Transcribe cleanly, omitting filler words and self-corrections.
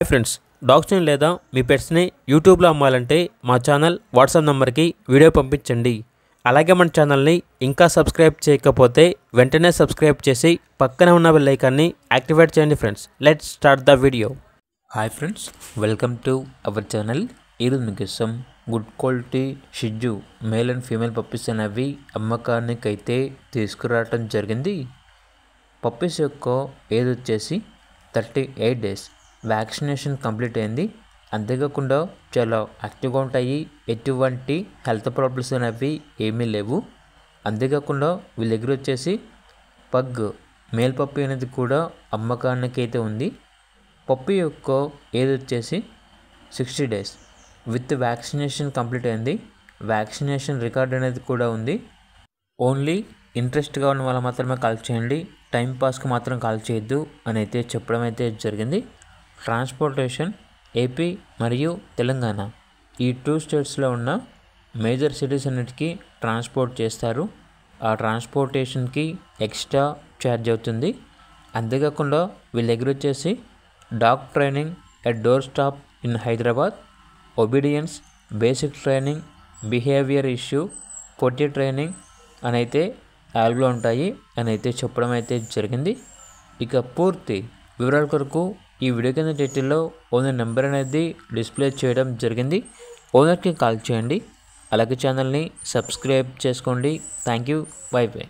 Friends, డాగ్స్ని లేదా మీ పెట్స్ని యూట్యూబ్లో అమ్మాలంటే మా ఛానల్ వాట్సాప్ నెంబర్కి వీడియో పంపించండి. అలాగే మన ఛానల్ని ఇంకా సబ్స్క్రైబ్ చేయకపోతే వెంటనే సబ్స్క్రైబ్ చేసి పక్కనే ఉన్న బెల్ ఐకాన్ని యాక్టివేట్ చేయండి. Friends, let's start the video. Hi friends, welcome to our channel. ఈరోజు మీకోసం గుడ్ క్వాలిటీ షిజ్జు మేల్ అండ్ ఫీమేల్ పప్పీస్ అనేవి అమ్మకానికి అయితే తీసుకురావటం జరిగింది. పప్పీస్ యొక్క ఏజ్ వచ్చేసి 38 days. వ్యాక్సినేషన్ కంప్లీట్ అయింది. అంతేకాకుండా చాలా యాక్టివ్గా ఉంటాయి. ఎటువంటి హెల్త్ ప్రాబ్లమ్స్ అనేవి ఏమీ లేవు. అంతేకాకుండా వీళ్ళ దగ్గర వచ్చేసి పగ్ మేల్ పప్పీ అనేది కూడా అమ్మకానికి అయితే ఉంది. పప్పీ యొక్క ఏజ్ వచ్చేసి 60 days. విత్ వ్యాక్సినేషన్ కంప్లీట్ అయింది. వ్యాక్సినేషన్ రికార్డ్ అనేది కూడా ఉంది. ఓన్లీ ఇంట్రెస్ట్గా ఉన్న వాళ్ళు మాత్రమే కాల్ చేయండి, టైంపాస్కి మాత్రం కాల్ చేయొద్దు అని అయితే చెప్పడం అయితే జరిగింది. ట్రాన్స్పోర్టేషన్ ఏపీ మరియు తెలంగాణ ఈ 2 స్టేట్స్లో ఉన్న మేజర్ సిటీస్ అన్నిటికీ ట్రాన్స్పోర్ట్ చేస్తారు. ఆ ట్రాన్స్పోర్టేషన్కి ఎక్స్ట్రా ఛార్జ్ అవుతుంది. అంతేకాకుండా వీళ్ళ దగ్గర వచ్చేసి dog training at door stop in Hyderabad, obedience, basic training, behaviour issue, Potti training అని అయితే యాప్లో ఉంటాయి అని అయితే చెప్పడం అయితే జరిగింది. ఇక పూర్తి వివరాల కొరకు ఈ వీడియో కింద టైటిల్లో ఓనర్ నెంబర్ అనేది డిస్ప్లే చేయడం జరిగింది. ఓనర్కి కాల్ చేయండి. అలాగే ఛానల్ని సబ్స్క్రైబ్ చేసుకోండి. Thank you. By by.